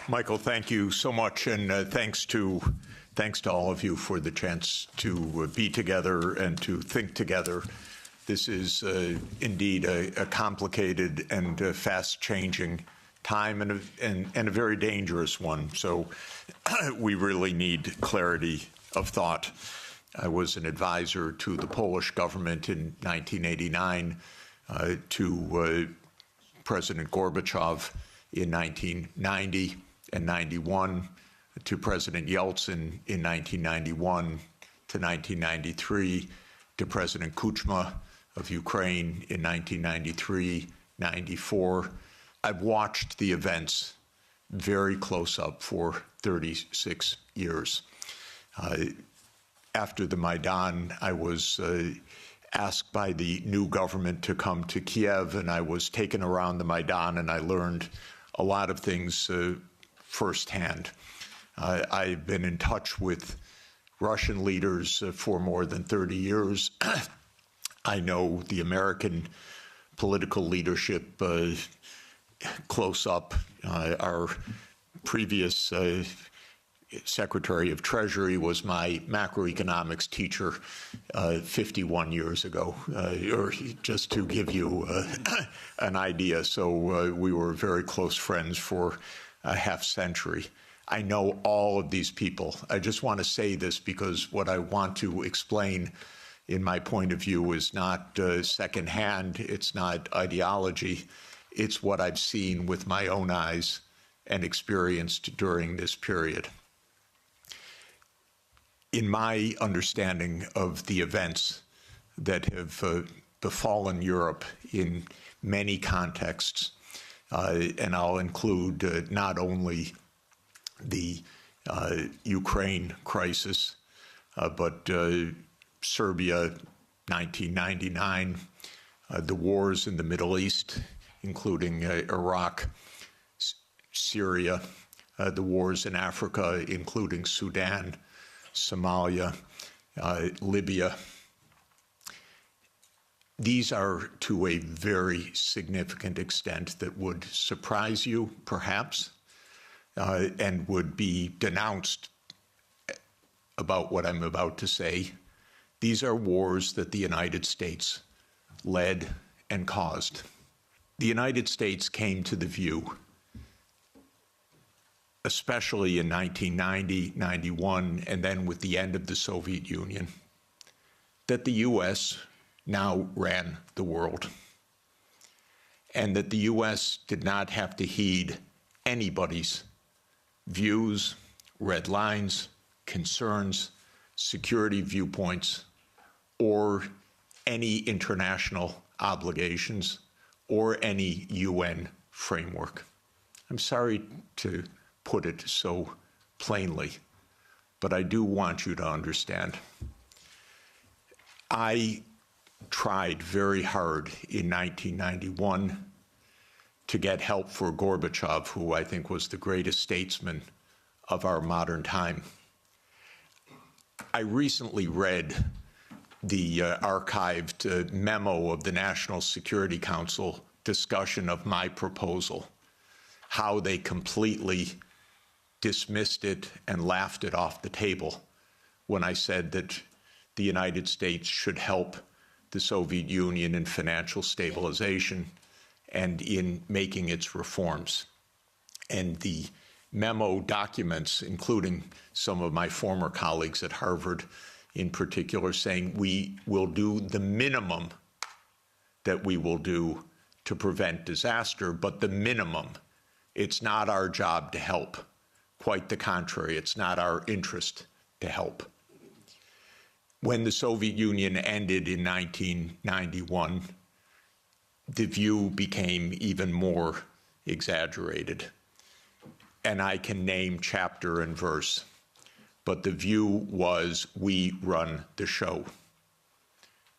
Michael, thank you so much, and thanks to all of you for the chance to be together and to think together. This is indeed a complicated and fast-changing time and a very dangerous one. So we really need clarity of thought. I was an advisor to the Polish government in 1989, to President Gorbachev in 1990 and 91, to President Yeltsin in 1991 to 1993, to President Kuchma of Ukraine in 1993-94. I've watched the events very close up for 36 years. After the Maidan, I was asked by the new government to come to Kiev, and I was taken around the Maidan, and I learned a lot of things firsthand. I've been in touch with Russian leaders for more than 30 years. I know the American political leadership close up. Our previous Secretary of Treasury was my macroeconomics teacher 51 years ago, or just to give you an idea. So we were very close friends for a half century. I know all of these people. I just want to say this because what I want to explain in my point of view is not secondhand, it's not ideology, it's what I've seen with my own eyes and experienced during this period. In my understanding of the events that have befallen Europe in many contexts, and I'll include not only the Ukraine crisis, but Serbia, 1999, the wars in the Middle East, including Iraq, Syria, the wars in Africa, including Sudan, Somalia, Libya. These are to a very significant extent that would surprise you, perhaps, and would be denounced about what I'm about to say. These are wars that the United States led and caused. The United States came to the view, especially in 1990, 91, and then with the end of the Soviet Union, that the U.S. now ran the world, and that the U.S. did not have to heed anybody's views, red lines, concerns, security viewpoints, or any international obligations, or any UN framework. I'm sorry to put it so plainly, but I do want you to understand. I tried very hard in 1991 to get help for Gorbachev, who I think was the greatest statesman of our modern time. I recently read the archived memo of the National Security Council discussion of my proposal, how they completely dismissed it and laughed it off the table when I said that the United States should help the Soviet Union in financial stabilization and in making its reforms. And the memo documents, including some of my former colleagues at Harvard in particular, saying we will do the minimum that we will do to prevent disaster, but the minimum. It's not our job to help. Quite the contrary, it's not our interest to help. When the Soviet Union ended in 1991, the view became even more exaggerated. And I can name chapter and verse, but the view was we run the show.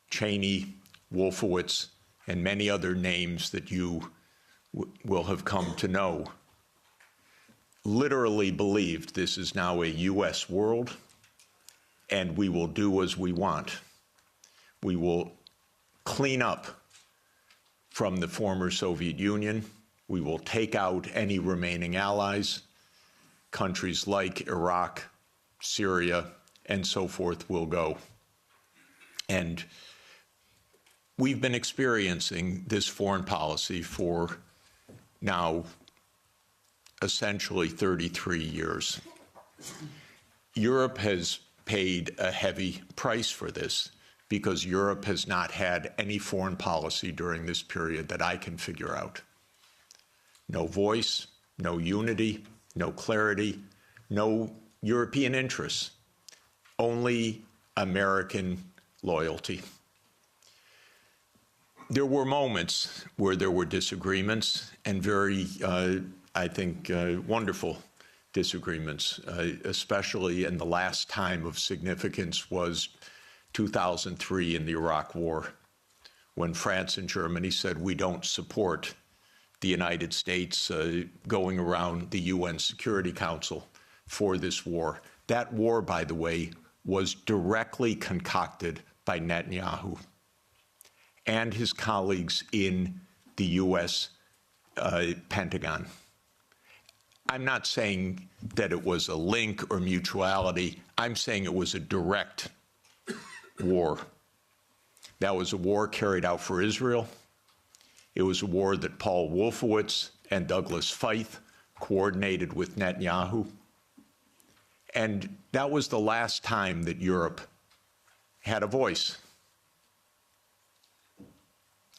Cheney, Wolfowitz, and many other names that you will have come to know literally believed this is now a U.S. world, and we will do as we want. We will clean up from the former Soviet Union. We will take out any remaining allies, countries like Iraq, Syria, and so forth will go. And we've been experiencing this foreign policy for now essentially 33 years. Europe has paid a heavy price for this because Europe has not had any foreign policy during this period that I can figure out. No voice, no unity, no clarity, no European interests, only American loyalty. There were moments where there were disagreements, and very, I think, wonderful disagreements, especially in the last time of significance was 2003 in the Iraq War, when France and Germany said we don't support the United States going around the UN Security Council for this war. That war, by the way, was directly concocted by Netanyahu and his colleagues in the U.S. Pentagon. I'm not saying that it was a link or mutuality. I'm saying it was a direct war. That was a war carried out for Israel. It was a war that Paul Wolfowitz and Douglas Feith coordinated with Netanyahu. And that was the last time that Europe had a voice.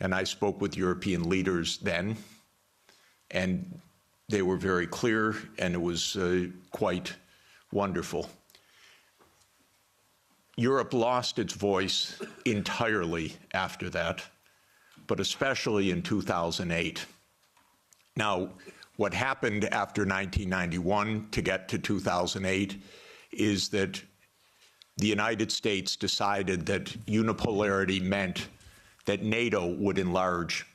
And I spoke with European leaders then, and they were very clear, and it was quite wonderful. Europe lost its voice entirely after that, but especially in 2008. Now, what happened after 1991 to get to 2008 is that the United States decided that unipolarity meant that NATO would enlarge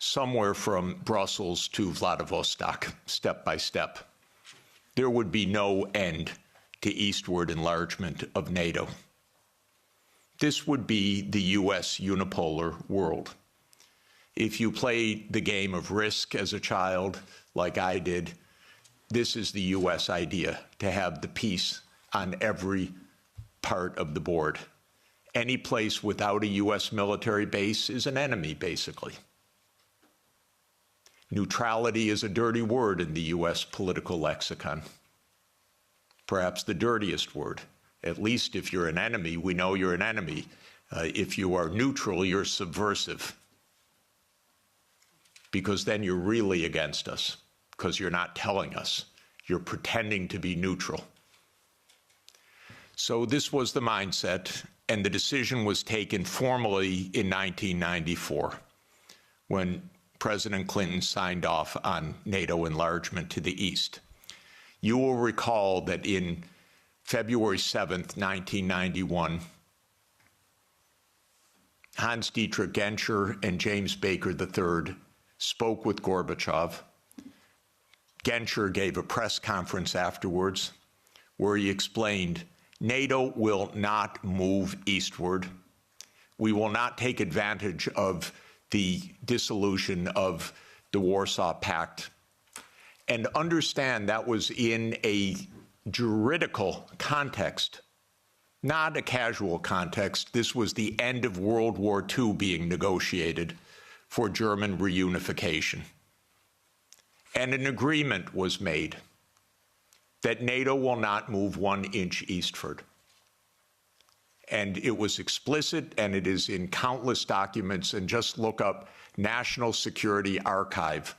somewhere from Brussels to Vladivostok, step by step. There would be no end to eastward enlargement of NATO. This would be the U.S. unipolar world. If you played the game of Risk as a child, like I did, this is the U.S. idea, to have the peace on every part of the board. Any place without a U.S. military base is an enemy, basically. Neutrality is a dirty word in the U.S. political lexicon, perhaps the dirtiest word. At least if you're an enemy, we know you're an enemy. If you are neutral, you're subversive, because then you're really against us, because you're not telling us. You're pretending to be neutral. So this was the mindset, and the decision was taken formally in 1994, when President Clinton signed off on NATO enlargement to the east. You will recall that in February 7th, 1991, Hans-Dietrich Genscher and James Baker III spoke with Gorbachev. Genscher gave a press conference afterwards where he explained, NATO will not move eastward. We will not take advantage of the dissolution of the Warsaw Pact. And understand that was in a juridical context, not a casual context. This was the end of World War II being negotiated for German reunification. And an agreement was made that NATO will not move 1 inch eastward. And it was explicit, and it is in countless documents, and just look up National Security Archive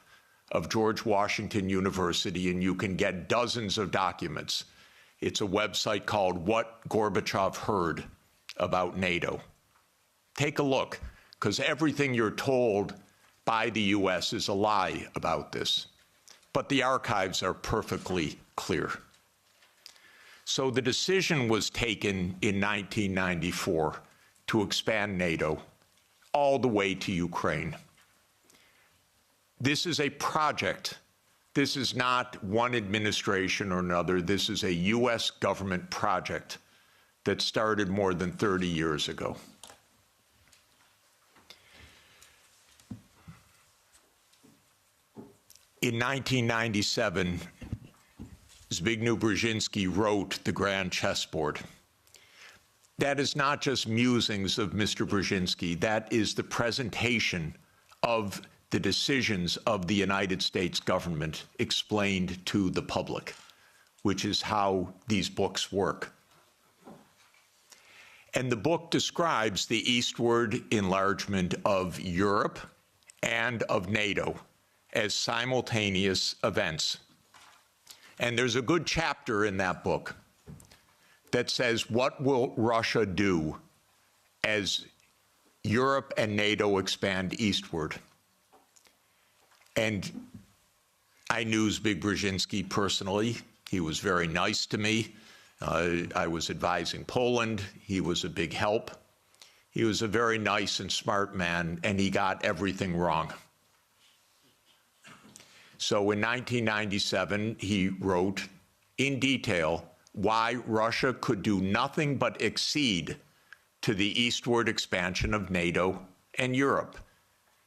of George Washington University, and you can get dozens of documents. It's a website called What Gorbachev Heard About NATO. Take a look, because everything you're told by the US is a lie about this. But the archives are perfectly clear. So the decision was taken in 1994 to expand NATO all the way to Ukraine. This is a project. This is not one administration or another. This is a US government project that started more than 30 years ago. In 1997, Zbigniew Brzezinski wrote The Grand Chessboard. That is not just musings of Mr. Brzezinski. That is the presentation of the decisions of the United States government explained to the public, which is how these books work. And the book describes the eastward enlargement of Europe and of NATO as simultaneous events. And there's a good chapter in that book that says, what will Russia do as Europe and NATO expand eastward? And I knew Zbigniew Brzezinski personally. He was very nice to me. I was advising Poland. He was a big help. He was a very nice and smart man, and he got everything wrong. So in 1997, he wrote in detail why Russia could do nothing but accede to the eastward expansion of NATO and Europe.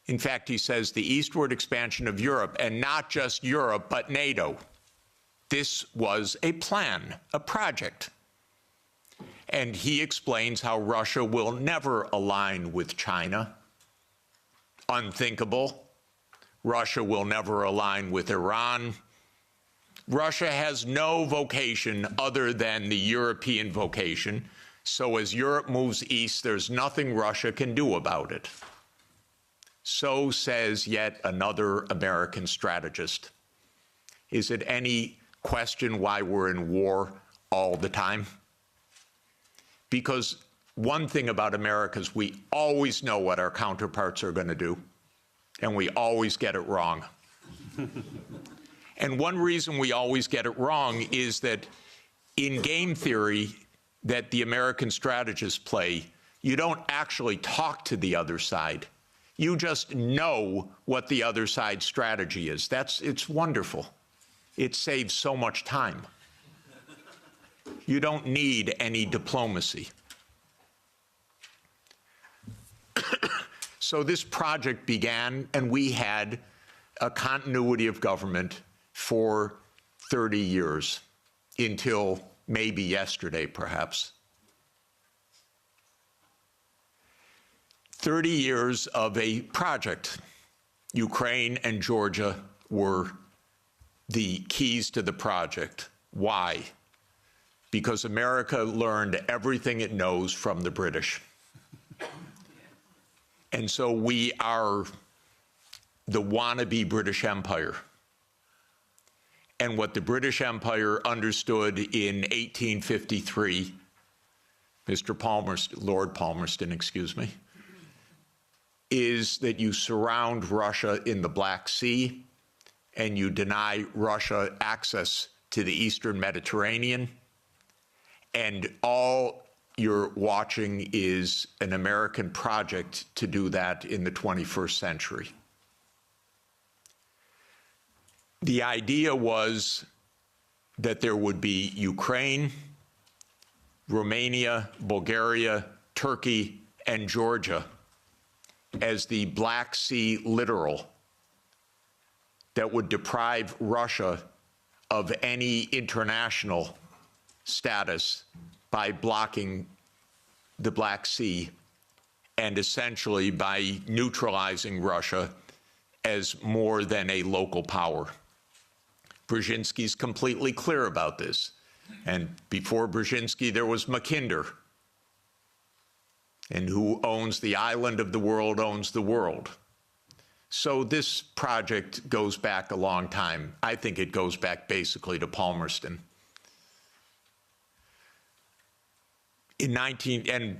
In fact, he says the eastward expansion of Europe, and not just Europe, but NATO. This was a plan, a project. And he explains how Russia will never align with China. Unthinkable. Russia will never align with Iran. Russia has no vocation other than the European vocation. So as Europe moves east, there's nothing Russia can do about it. So says yet another American strategist. Is it any question why we're in war all the time? Because one thing about America is we always know what our counterparts are going to do, and we always get it wrong. And one reason we always get it wrong is that in game theory that the American strategists play, you don't actually talk to the other side. You just know what the other side's strategy is. It's wonderful. It saves so much time. You don't need any diplomacy. So this project began, and we had a continuity of government for 30 years, until maybe yesterday, perhaps. 30 years of a project. Ukraine and Georgia were the keys to the project. Why? Because America learned everything it knows from the British. And so we are the wannabe British Empire. And what the British Empire understood in 1853, Lord Palmerston, excuse me, is that you surround Russia in the Black Sea and you deny Russia access to the Eastern Mediterranean, and all you're watching is an American project to do that in the 21st century. The idea was that there would be Ukraine, Romania, Bulgaria, Turkey, and Georgia as the Black Sea littoral that would deprive Russia of any international status by blocking the Black Sea and essentially by neutralizing Russia as more than a local power. Brzezinski's completely clear about this. And before Brzezinski, there was Mackinder. And who owns the island of the world owns the world. So this project goes back a long time. I think it goes back basically to Palmerston. And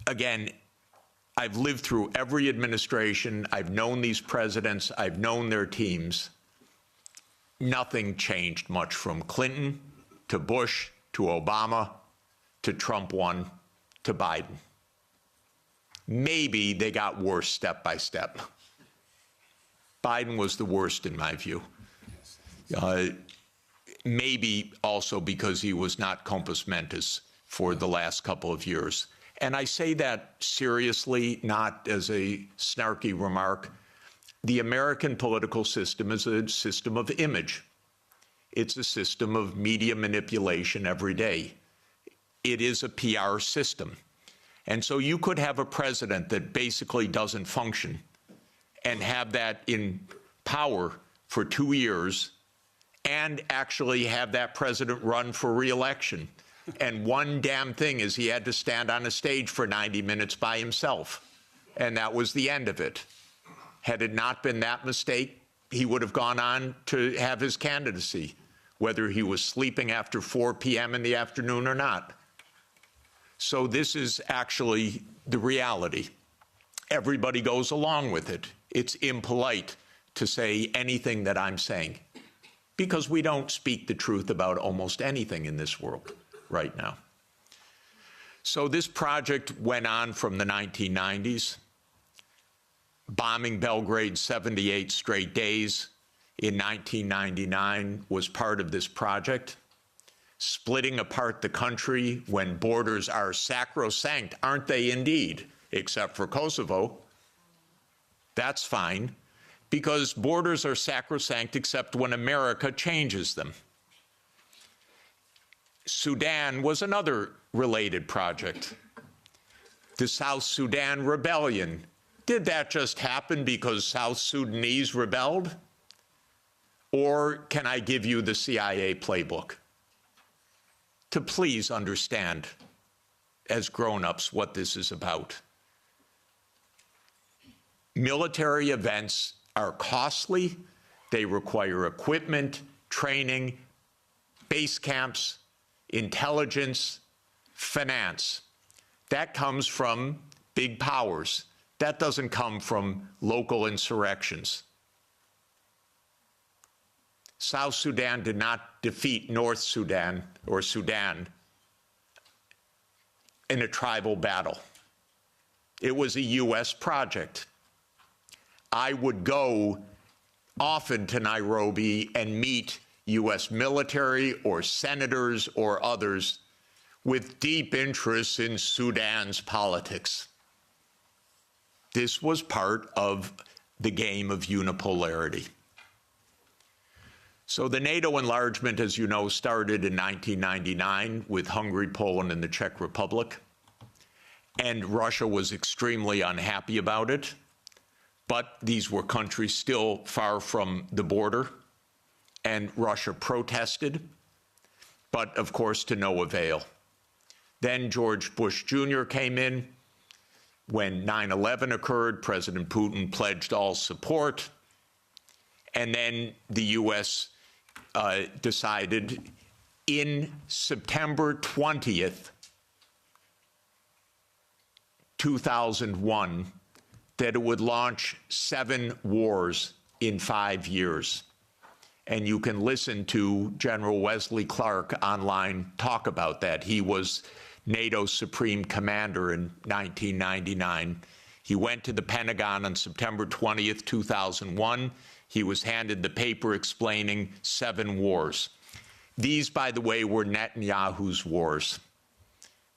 again, I've lived through every administration. I've known these presidents. I've known their teams. Nothing changed much from Clinton to Bush to Obama to Trump 1 to Biden. Maybe they got worse step by step. Biden was the worst in my view. Maybe also because he was not compos mentis for the last couple of years. And I say that seriously, not as a snarky remark. The American political system is a system of image. It's a system of media manipulation every day. It is a PR system. And so you could have a president that basically doesn't function and have that in power for 2 years and actually have that president run for re-election. And one damn thing is he had to stand on a stage for 90 minutes by himself. And that was the end of it. Had it not been that mistake, he would have gone on to have his candidacy, whether he was sleeping after 4 p.m. in the afternoon or not. So this is actually the reality. Everybody goes along with it. It's impolite to say anything that I'm saying, because we don't speak the truth about almost anything in this world right now. So this project went on from the 1990s, bombing Belgrade 78 straight days in 1999 was part of this project. Splitting apart the country when borders are sacrosanct, aren't they indeed, except for Kosovo? That's fine, because borders are sacrosanct except when America changes them. Sudan was another related project. The South Sudan rebellion. Did that just happen because South Sudanese rebelled? Or can I give you the CIA playbook to please understand, as grown-ups, what this is about? Military events are costly. They require equipment, training, base camps, intelligence, finance. That comes from big powers. That doesn't come from local insurrections. South Sudan did not defeat North Sudan or Sudan in a tribal battle. It was a U.S. project. I would go often to Nairobi and meet U.S. military or senators or others with deep interests in Sudan's politics. This was part of the game of unipolarity. So the NATO enlargement, as you know, started in 1999 with Hungary, Poland, and the Czech Republic. And Russia was extremely unhappy about it. But these were countries still far from the border. And Russia protested, but of course to no avail. Then George Bush Jr. came in. When 9/11 occurred, President Putin pledged all support. And then the U.S. Decided in September 20th, 2001, that it would launch 7 wars in 5 years. And you can listen to General Wesley Clark online talk about that. He was NATO's supreme commander in 1999. He went to the Pentagon on September 20th, 2001. He was handed the paper explaining 7 wars. These, by the way, were Netanyahu's wars.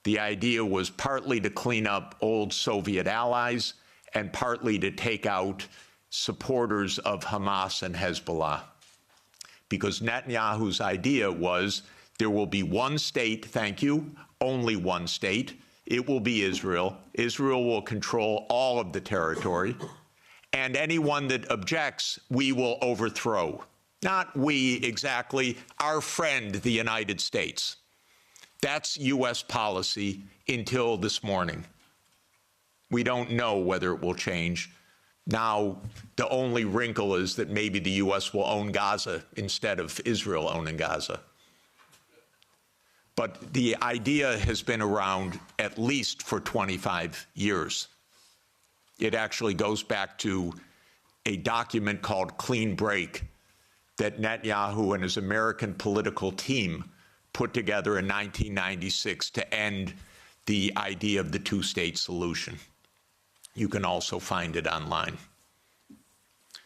The idea was partly to clean up old Soviet allies and partly to take out supporters of Hamas and Hezbollah. Because Netanyahu's idea was there will be one state, thank you, only one state. It will be Israel. Israel will control all of the territory. And anyone that objects, we will overthrow. Not we exactly, our friend, the United States. That's U.S. policy until this morning. We don't know whether it will change. Now, the only wrinkle is that maybe the U.S. will own Gaza instead of Israel owning Gaza. But the idea has been around at least for 25 years. It actually goes back to a document called Clean Break that Netanyahu and his American political team put together in 1996 to end the idea of the two-state solution. You can also find it online.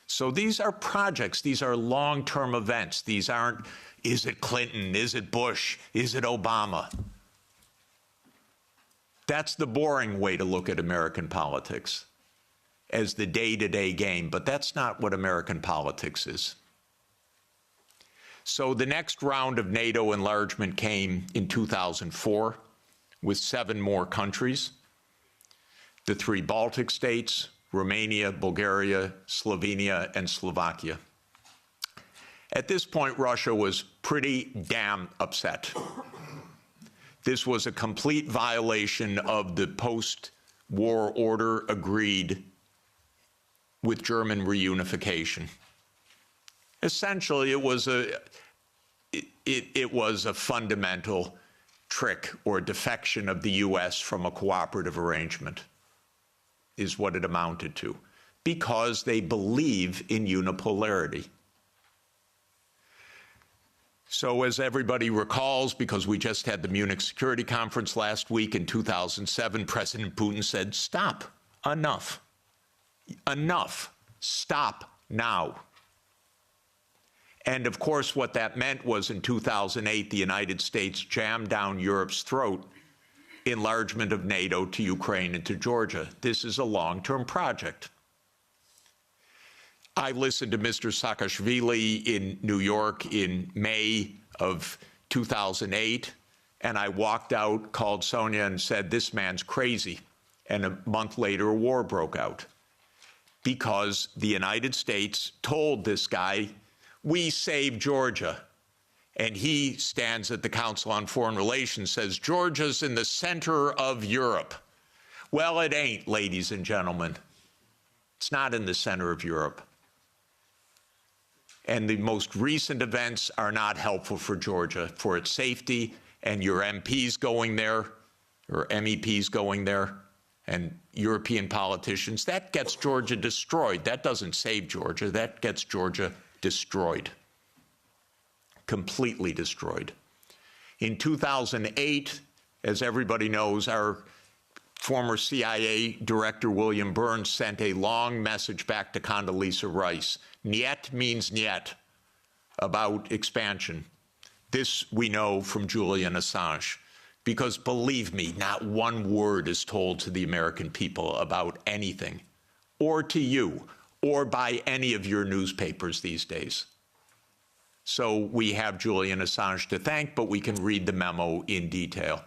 So these are projects. These are long-term events. These aren't, is it Clinton? Is it Bush? Is it Obama? That's the boring way to look at American politics, as the day-to-day game, but that's not what American politics is. So the next round of NATO enlargement came in 2004 with 7 more countries: the 3 Baltic states, Romania, Bulgaria, Slovenia, and Slovakia. At this point, Russia was pretty damn upset. This was a complete violation of the post-war order agreed with German reunification. Essentially, it was a fundamental trick or defection of the U.S. from a cooperative arrangement, is what it amounted to, because they believe in unipolarity. So as everybody recalls, because we just had the Munich Security Conference last week in 2007, President Putin said, stop, enough, enough, stop now. And of course, what that meant was in 2008, the United States jammed down Europe's throat enlargement of NATO to Ukraine and to Georgia. This is a long-term project. I listened to Mr. Saakashvili in New York in May of 2008, and I walked out, called Sonia, and said, this man's crazy. And a month later, a war broke out because the United States told this guy, we saved Georgia. And he stands at the Council on Foreign Relations, says, Georgia's in the center of Europe. Well, it ain't, ladies and gentlemen. It's not in the center of Europe. And the most recent events are not helpful for Georgia, for its safety, and your MPs going there, or MEPs going there, and European politicians. That gets Georgia destroyed. That doesn't save Georgia. That gets Georgia destroyed. Completely destroyed. In 2008, as everybody knows, our former CIA director, William Burns, sent a long message back to Condoleezza Rice. Niet means niet, about expansion. This we know from Julian Assange, because believe me, not one word is told to the American people about anything, or to you, or by any of your newspapers these days. So we have Julian Assange to thank, but we can read the memo in detail.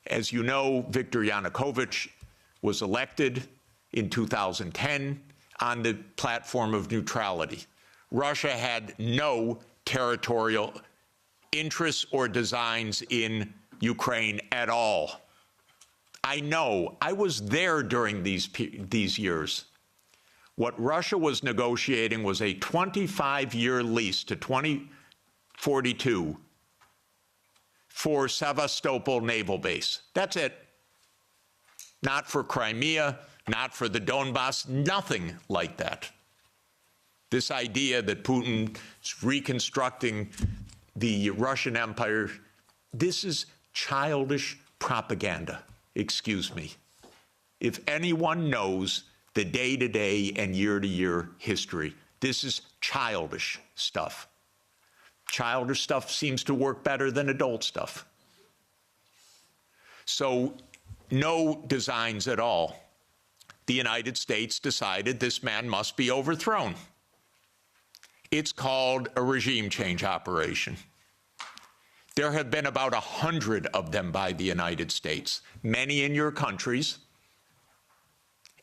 As you know, Viktor Yanukovych was elected in 2010 on the platform of neutrality. Russia had no territorial interests or designs in Ukraine at all. I know, I was there during these years. What Russia was negotiating was a 25-year lease to 2042 for Sevastopol Naval Base. That's it. Not for Crimea, not for the Donbass, nothing like that. This idea that Putin is reconstructing the Russian Empire, this is childish propaganda, excuse me. If anyone knows the day-to-day and year-to-year history, this is childish stuff. Childish stuff seems to work better than adult stuff. So, no designs at all. The United States decided this man must be overthrown. It's called a regime change operation. There have been about 100 of them by the United States, many in your countries,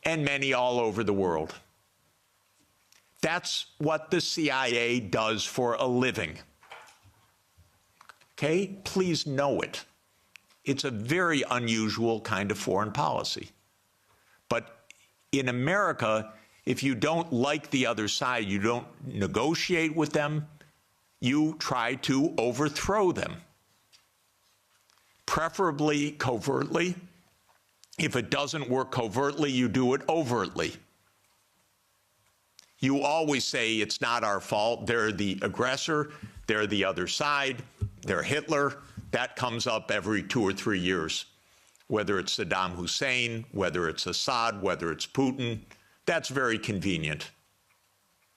and many all over the world. That's what the CIA does for a living. Okay? Please know it. It's a very unusual kind of foreign policy. But in America, if you don't like the other side, you don't negotiate with them, you try to overthrow them. Preferably covertly. If it doesn't work covertly, you do it overtly. You always say it's not our fault, they're the aggressor, they're the other side, they're Hitler. That comes up every 2 or 3 years. Whether it's Saddam Hussein, whether it's Assad, whether it's Putin, that's very convenient.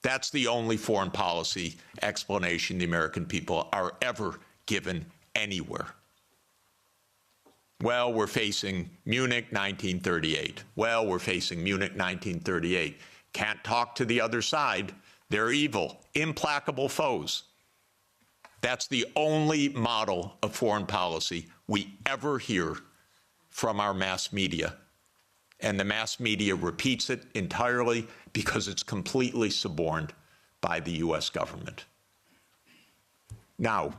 That's the only foreign policy explanation the American people are ever given anywhere. Well, we're facing Munich 1938. Well, we're facing Munich 1938. Can't talk to the other side. They're evil, implacable foes. That's the only model of foreign policy we ever hear from our mass media. And the mass media repeats it entirely because it's completely suborned by the US government. Now,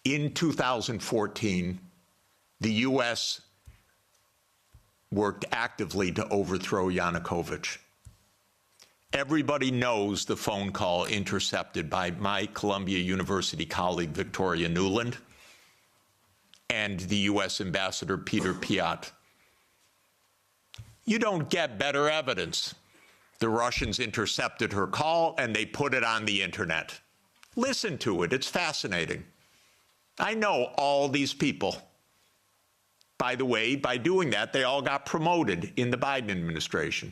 in 2014, the US worked actively to overthrow Yanukovych. Everybody knows the phone call intercepted by my Columbia University colleague, Victoria Nuland, and the US Ambassador Peter Piot. You don't get better evidence. The Russians intercepted her call and they put it on the internet. Listen to it, it's fascinating. I know all these people. By the way, by doing that, they all got promoted in the Biden administration.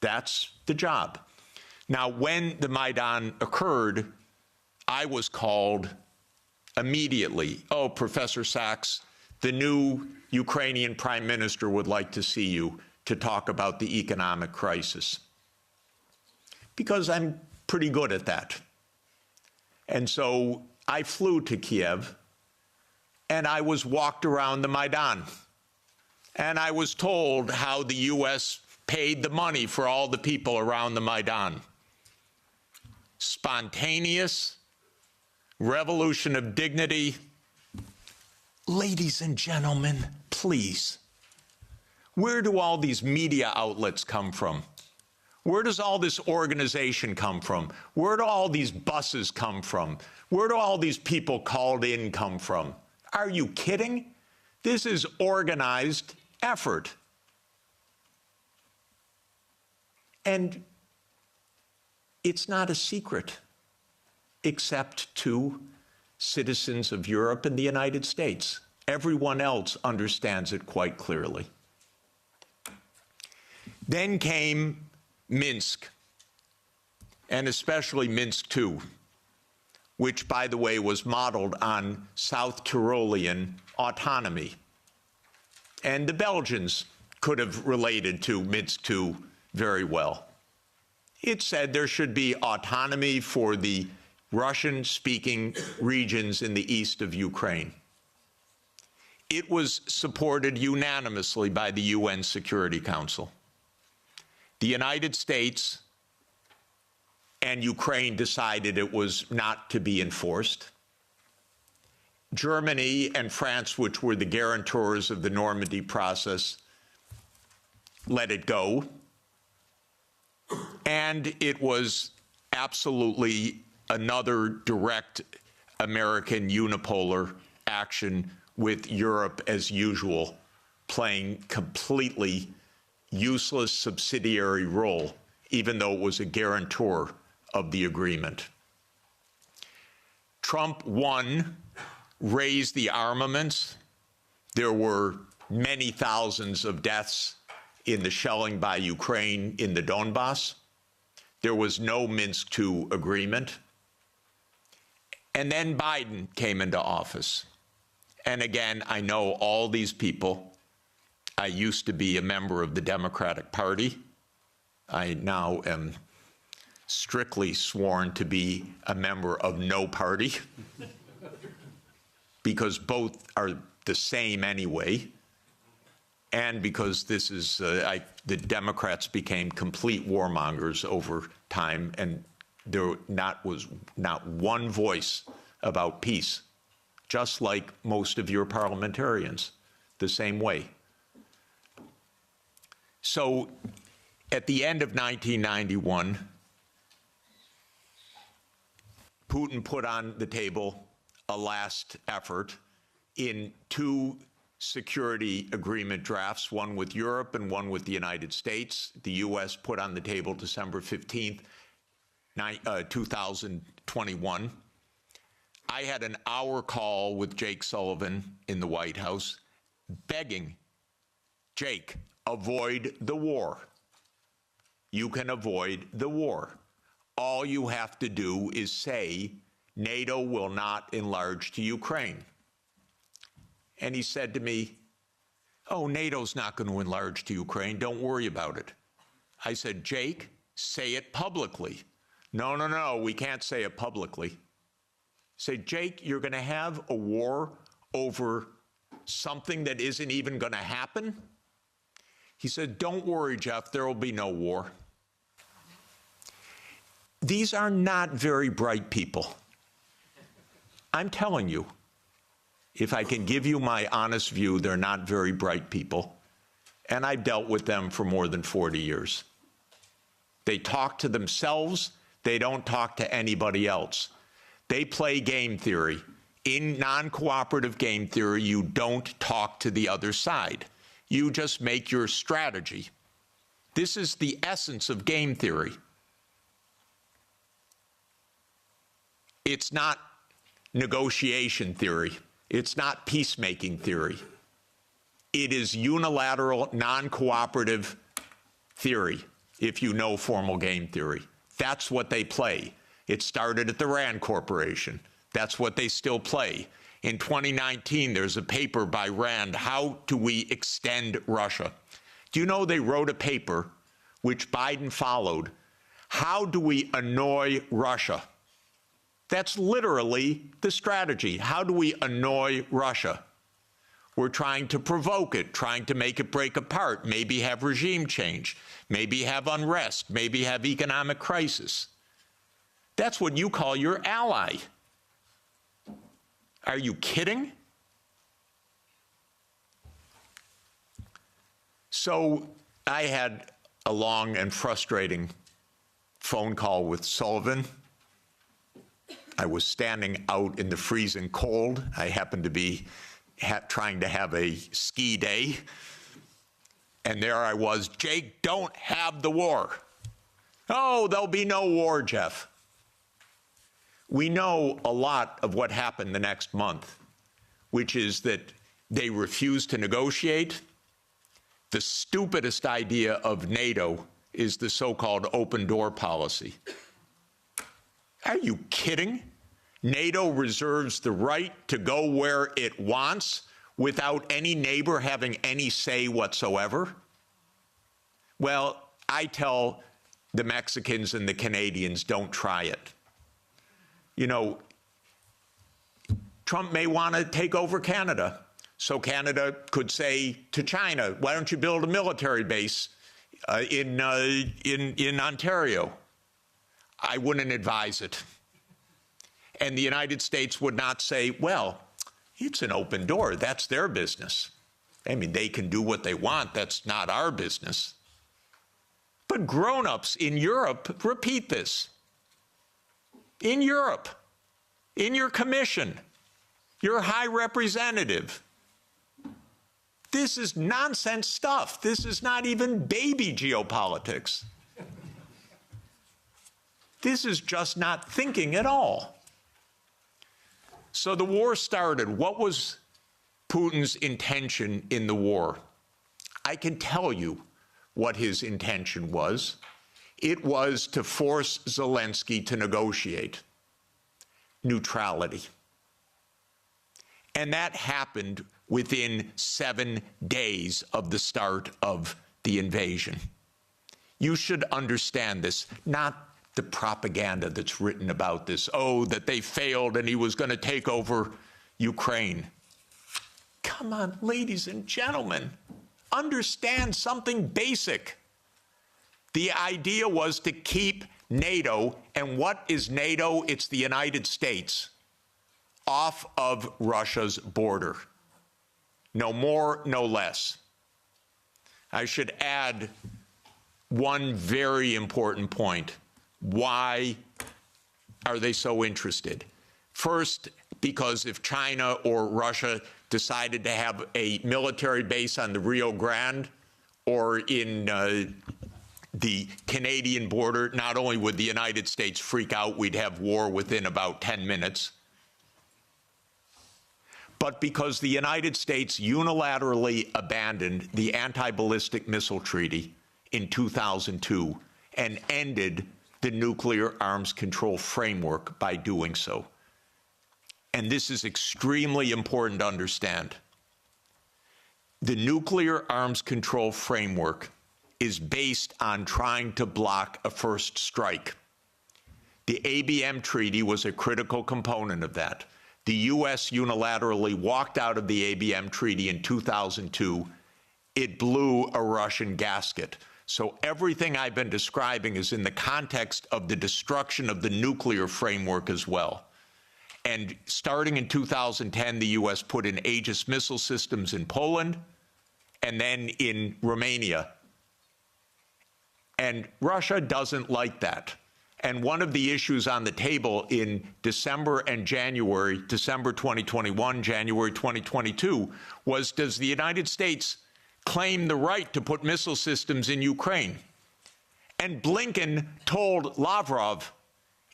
That's the job. Now, when the Maidan occurred, I was called immediately. Oh, Professor Sachs, the new Ukrainian prime minister would like to see you to talk about the economic crisis. Because I'm pretty good at that. And so I flew to Kiev, and I was walked around the Maidan. And I was told how the US paid the money for all the people around the Maidan. Spontaneous, revolution of dignity. Ladies and gentlemen, please, where do all these media outlets come from? Where does all this organization come from? Where do all these buses come from? Where do all these people called in come from? Are you kidding? This is organized effort. And it's not a secret, except to citizens of Europe and the United States. Everyone else understands it quite clearly. Then came Minsk, and especially Minsk II, which, by the way, was modeled on South Tyrolean autonomy. And the Belgians could have related to Minsk II very well. It said there should be autonomy for the Russian-speaking regions in the east of Ukraine. It was supported unanimously by the UN Security Council. The United States and Ukraine decided it was not to be enforced. Germany and France, which were the guarantors of the Normandy process, let it go. And it was absolutely another direct American unipolar action with Europe, as usual, playing completely useless subsidiary role, even though it was a guarantor of the agreement. Trump won, raised the armaments. There were many thousands of deaths in the shelling by Ukraine in the Donbass. There was no Minsk II agreement. And then Biden came into office. And again, I know all these people. I used to be a member of the Democratic Party. I now am strictly sworn to be a member of no party, because both are the same anyway, and because this is, the Democrats became complete warmongers over time, and there was not one voice about peace, just like most of your parliamentarians, the same way. So at the end of 1991, Putin put on the table a last effort in two security agreement drafts, one with Europe and one with the United States. The U.S. put on the table December 15th, 2021. I had an hour call with Jake Sullivan in the White House begging, Jake, avoid the war. You can avoid the war. All you have to do is say NATO will not enlarge to Ukraine. And he said to me, oh, NATO's not going to enlarge to Ukraine. Don't worry about it. I said, Jake, say it publicly. No, no, no, we can't say it publicly. Say, Jake, you're going to have a war over something that isn't even going to happen? He said, don't worry, Jeff, there will be no war. These are not very bright people. I'm telling you, if I can give you my honest view, they're not very bright people. And I've dealt with them for more than 40 years. They talk to themselves. They don't talk to anybody else. They play game theory. In non-cooperative game theory, you don't talk to the other side. You just make your strategy. This is the essence of game theory. It's not negotiation theory. It's not peacemaking theory. It is unilateral, non-cooperative theory, if you know formal game theory. That's what they play. It started at the Rand Corporation. That's what they still play. In 2019, there's a paper by Rand, How Do We Extend Russia? Do you know they wrote a paper, which Biden followed, How Do We Annoy Russia? That's literally the strategy. How do we annoy Russia? We're trying to provoke it, trying to make it break apart, maybe have regime change, maybe have unrest, maybe have economic crisis. That's what you call your ally. Are you kidding? So I had a long and frustrating phone call with Sullivan. I was standing out in the freezing cold. I happened to be trying to have a ski day. And there I was, Jake, don't have the war. Oh, there'll be no war, Jeff. We know a lot of what happened the next month, which is that they refused to negotiate. The stupidest idea of NATO is the so-called open door policy. Are you kidding? NATO reserves the right to go where it wants without any neighbor having any say whatsoever? Well, I tell the Mexicans and the Canadians, don't try it. You know, Trump may want to take over Canada. So Canada could say to China, why don't you build a military base in Ontario? I wouldn't advise it. And the United States would not say, well, it's an open door. That's their business. I mean, they can do what they want. That's not our business. But grown-ups in Europe repeat this. In Europe, in your commission, your high representative. This is nonsense stuff. This is not even baby geopolitics. This is just not thinking at all. So the war started. What was Putin's intention in the war? I can tell you what his intention was. It was to force Zelensky to negotiate neutrality. And that happened within 7 days of the start of the invasion. You should understand this, not the propaganda that's written about this. Oh, that they failed and he was going to take over Ukraine. Come on, ladies and gentlemen, understand something basic. The idea was to keep NATO, and what is NATO? It's the United States, off of Russia's border. No more, no less. I should add one very important point. Why are they so interested? First, because if China or Russia decided to have a military base on the Rio Grande or in the Canadian border, not only would the United States freak out, we'd have war within about 10 minutes, but because the United States unilaterally abandoned the anti-ballistic missile treaty in 2002 and ended the nuclear arms control framework by doing so. And this is extremely important to understand. The nuclear arms control framework is based on trying to block a first strike. The ABM treaty was a critical component of that. The U.S. unilaterally walked out of the ABM treaty in 2002. It blew a Russian gasket. So everything I've been describing is in the context of the destruction of the nuclear framework as well. And starting in 2010, the U.S. put in Aegis missile systems in Poland and then in Romania. And Russia doesn't like that. And one of the issues on the table in December and January, December 2021, January 2022, was, does the United States claim the right to put missile systems in Ukraine? And Blinken told Lavrov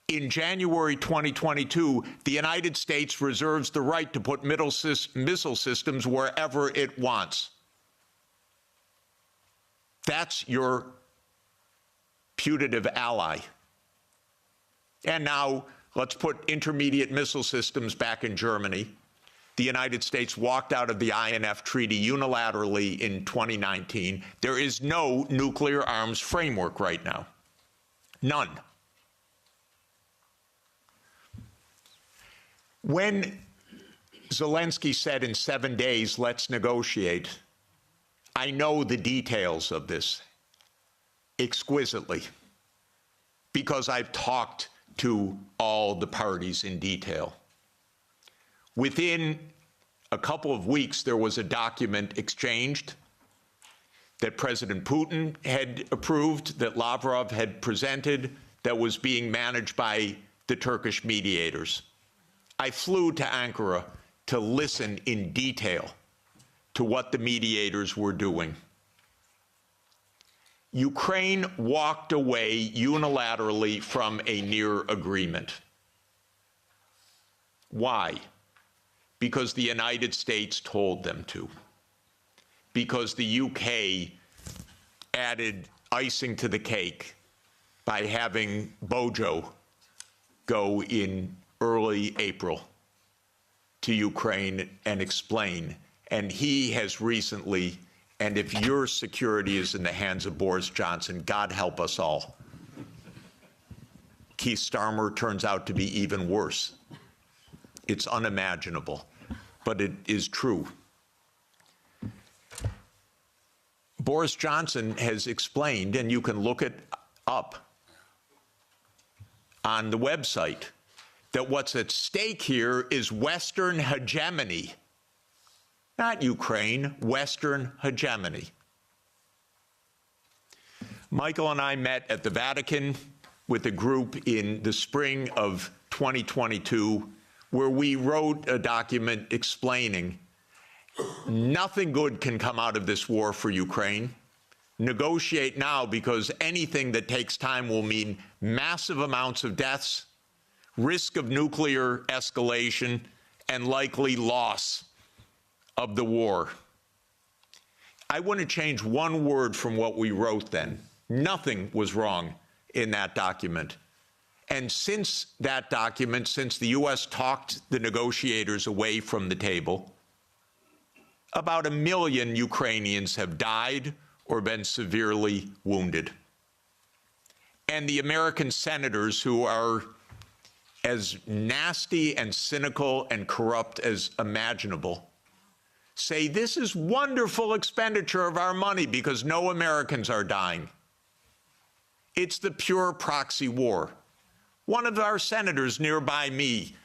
in January 2022, the United States reserves the right to put missile systems wherever it wants. That's your putative ally. And now let's put intermediate missile systems back in Germany. The United States walked out of the INF Treaty unilaterally in 2019. There is no nuclear arms framework right now. None. When Zelensky said in 7 days, let's negotiate, I know the details of this exquisitely because I've talked to all the parties in detail. Within a couple of weeks, there was a document exchanged that President Putin had approved, that Lavrov had presented, that was being managed by the Turkish mediators. I flew to Ankara to listen in detail to what the mediators were doing. Ukraine walked away unilaterally from a near agreement. Why? Because the United States told them to. Because the UK added icing to the cake by having Bojo go in early April to Ukraine and explain. And he has recently, and if your security is in the hands of Boris Johnson, God help us all. Keith Starmer turns out to be even worse. It's unimaginable, but it is true. Boris Johnson has explained, and you can look it up on the website, that what's at stake here is Western hegemony. Not Ukraine, Western hegemony. Michael and I met at the Vatican with a group in the spring of 2022, where we wrote a document explaining nothing good can come out of this war for Ukraine. Negotiate now, because anything that takes time will mean massive amounts of deaths, risk of nuclear escalation, and likely loss of the war. I want to change one word from what we wrote then. Nothing was wrong in that document. And since that document, since the U.S. talked the negotiators away from the table, about 1 million Ukrainians have died or been severely wounded. And the American senators, who are as nasty and cynical and corrupt as imaginable, say this is wonderful expenditure of our money because no Americans are dying. It's the pure proxy war. One of our senators nearby me,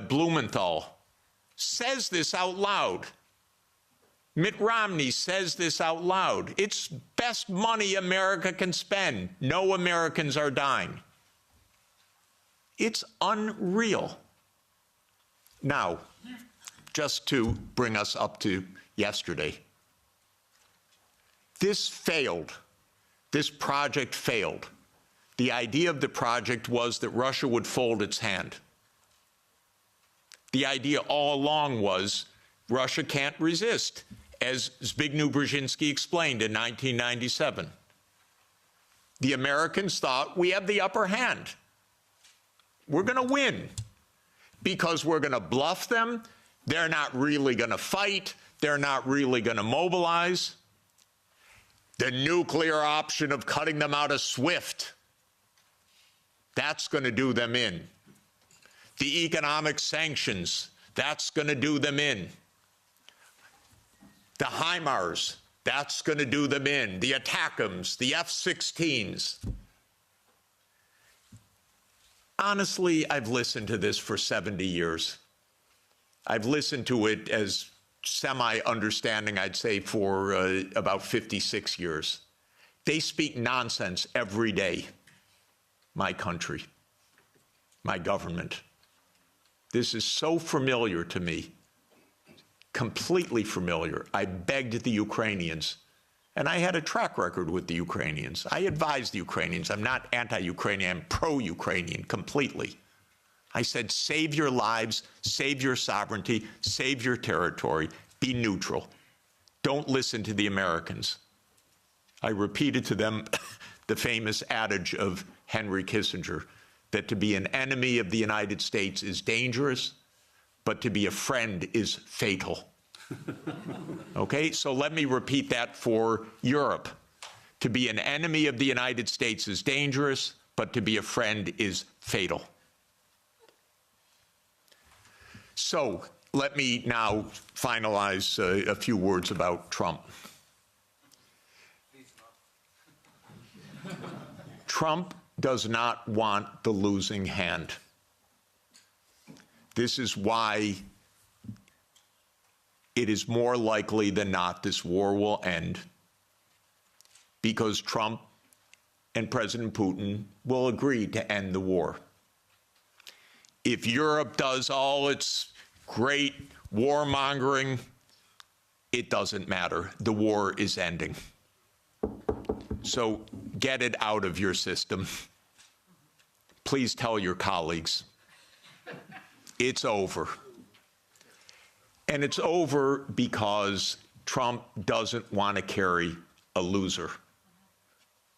Blumenthal, says this out loud. Mitt Romney says this out loud. It's best money America can spend. No Americans are dying. It's unreal. Now, just to bring us up to yesterday, this failed. This project failed. The idea of the project was that Russia would fold its hand. The idea all along was Russia can't resist, as Zbigniew Brzezinski explained in 1997. The Americans thought, we have the upper hand. We're going to win because we're going to bluff them. They're not really going to fight. They're not really going to mobilize. The nuclear option of cutting them out of SWIFT. That's going to do them in. The economic sanctions, that's going to do them in. The HIMARS, that's going to do them in. The ATACMS, the F-16s. Honestly, I've listened to this for 70 years. I've listened to it as semi-understanding, I'd say, for about 56 years. They speak nonsense every day. My country, my government. This is so familiar to me, completely familiar. I begged the Ukrainians, and I had a track record with the Ukrainians. I advised the Ukrainians. I'm not anti-Ukrainian, I'm pro-Ukrainian completely. I said, save your lives, save your sovereignty, save your territory, be neutral. Don't listen to the Americans. I repeated to them the famous adage of Henry Kissinger, that to be an enemy of the United States is dangerous, but to be a friend is fatal. Okay, so let me repeat that for Europe. To be an enemy of the United States is dangerous, but to be a friend is fatal. So let me now finalize a few words about Trump. Trump does not want the losing hand. This is why it is more likely than not this war will end, because Trump and President Putin will agree to end the war. If Europe does all its great warmongering, it doesn't matter. The war is ending. So get it out of your system. Please tell your colleagues. It's over. And it's over because Trump doesn't want to carry a loser.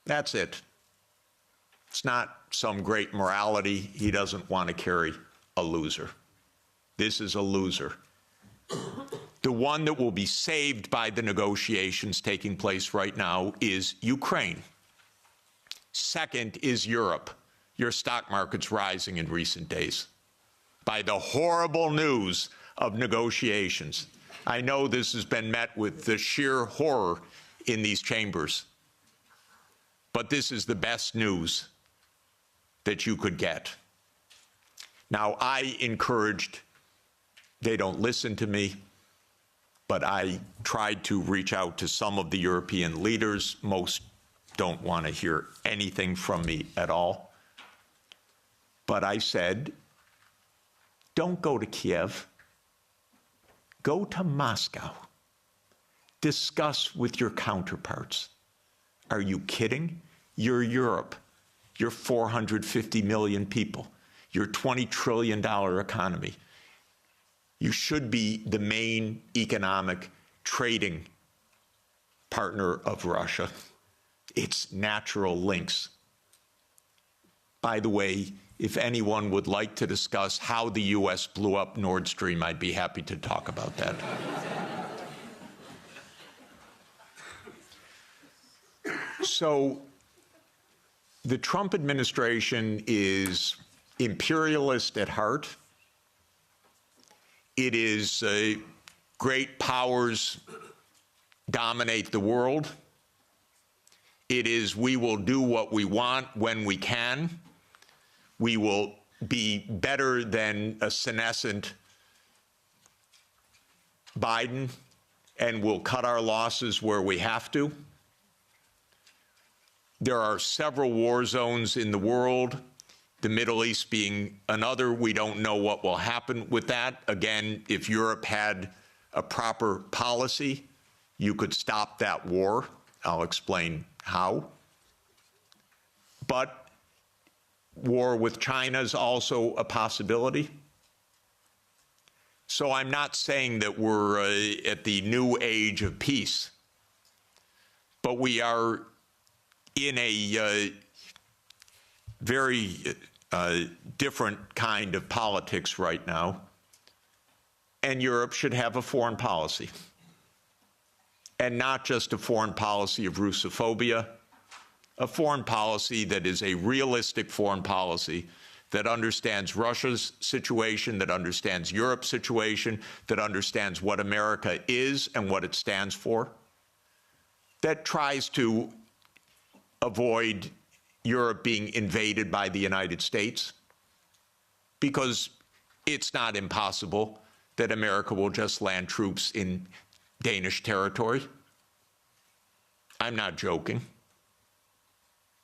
That's it. It's not some great morality. He doesn't want to carry a loser. This is a loser. The one that will be saved by the negotiations taking place right now is Ukraine. Second is Europe. Your stock market's rising in recent days by the horrible news of negotiations. I know this has been met with the sheer horror in these chambers, but this is the best news that you could get. Now, I encouraged, they don't listen to me, but I tried to reach out to some of the European leaders. Most don't want to hear anything from me at all. But I said, don't go to Kiev. Go to Moscow. Discuss with your counterparts. Are you kidding? You're Europe. You're 450 million people. You're a $20 trillion economy. You should be the main economic trading partner of Russia. It's natural links. By the way, if anyone would like to discuss how the U.S. blew up Nord Stream, I'd be happy to talk about that. So the Trump administration is imperialist at heart. It is great powers dominate the world. It is we will do what we want when we can. We will be better than a senescent Biden, and we'll cut our losses where we have to. There are several war zones in the world, the Middle East being another. We don't know what will happen with that. Again, if Europe had a proper policy, you could stop that war. I'll explain how. But war with China is also a possibility. So I'm not saying that we're at the new age of peace, but we are in a very different kind of politics right now, and Europe should have a foreign policy, and not just a foreign policy of Russophobia, a foreign policy that is a realistic foreign policy that understands Russia's situation, that understands Europe's situation, that understands what America is and what it stands for, that tries to avoid Europe being invaded by the United States, because it's not impossible that America will just land troops in Danish territory. I'm not joking.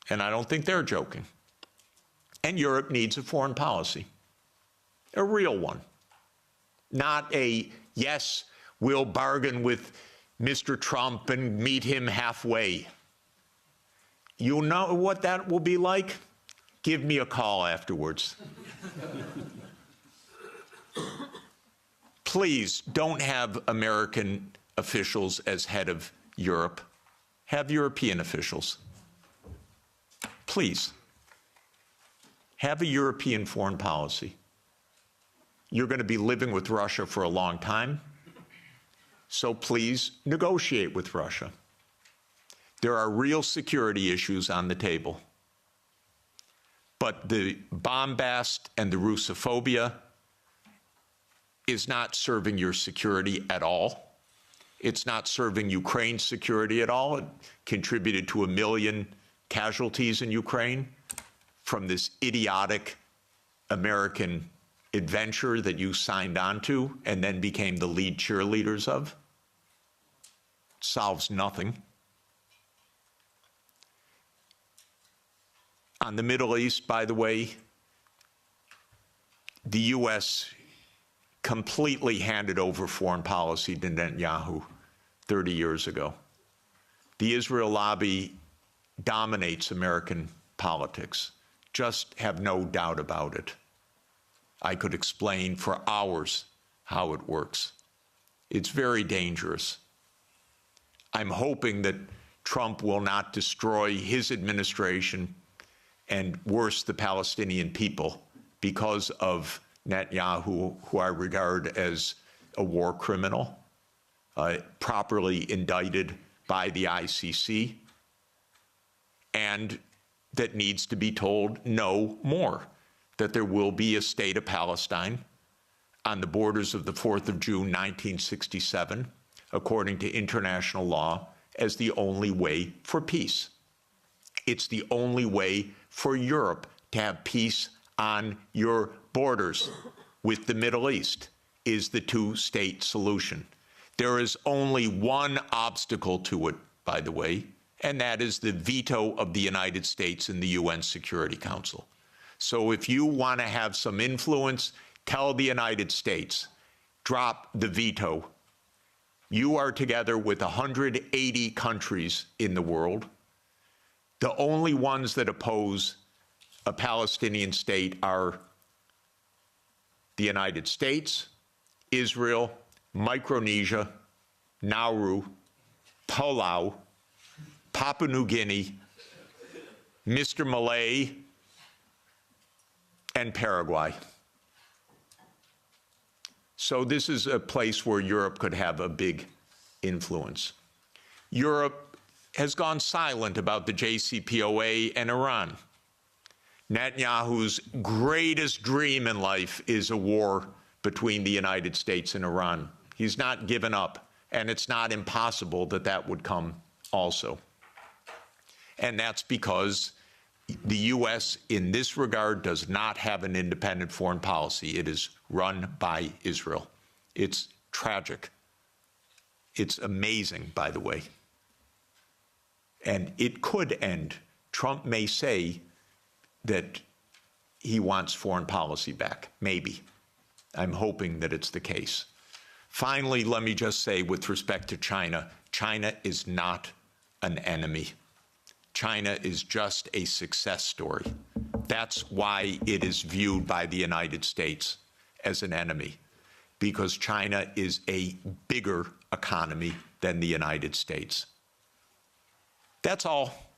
And I don't think they're joking. And Europe needs a foreign policy, a real one. Not a, yes, we'll bargain with Mr. Trump and meet him halfway. You know what that will be like? Give me a call afterwards. Please don't have American officials as head of Europe. Have European officials. Please. Have a European foreign policy. You're going to be living with Russia for a long time, so please negotiate with Russia. There are real security issues on the table. But the bombast and the Russophobia is not serving your security at all. It's not serving Ukraine's security at all. It contributed to 1 million casualties in Ukraine from this idiotic American adventure that you signed on to and then became the lead cheerleaders of. It solves nothing. On the Middle East, by the way, the U.S. completely handed over foreign policy to Netanyahu 30 years ago. The Israel lobby dominates American politics. Just have no doubt about it. I could explain for hours how it works. It's very dangerous. I'm hoping that Trump will not destroy his administration and worse, the Palestinian people, because of Netanyahu, who I regard as a war criminal, properly indicted by the ICC, and that needs to be told no more, that there will be a state of Palestine on the borders of the 4th of June, 1967, according to international law, as the only way for peace. It's the only way for Europe to have peace on your borders with the Middle East, is the two-state solution. There is only one obstacle to it, by the way, and that is the veto of the United States in the UN Security Council. So if you want to have some influence, tell the United States, drop the veto. You are together with 180 countries in the world. The only ones that oppose a Palestinian state are the United States, Israel, Micronesia, Nauru, Palau, Papua New Guinea, Mr. Malay, and Paraguay. So this is a place where Europe could have a big influence. Europe has gone silent about the JCPOA and Iran. Netanyahu's greatest dream in life is a war between the United States and Iran. He's not given up, and it's not impossible that that would come also. And that's because the U.S. in this regard does not have an independent foreign policy. It is run by Israel. It's tragic. It's amazing, by the way. And it could end. Trump may say that he wants foreign policy back. Maybe. I'm hoping that it's the case. Finally, let me just say with respect to China, China is not an enemy. China is just a success story. That's why it is viewed by the United States as an enemy, because China is a bigger economy than the United States. That's all.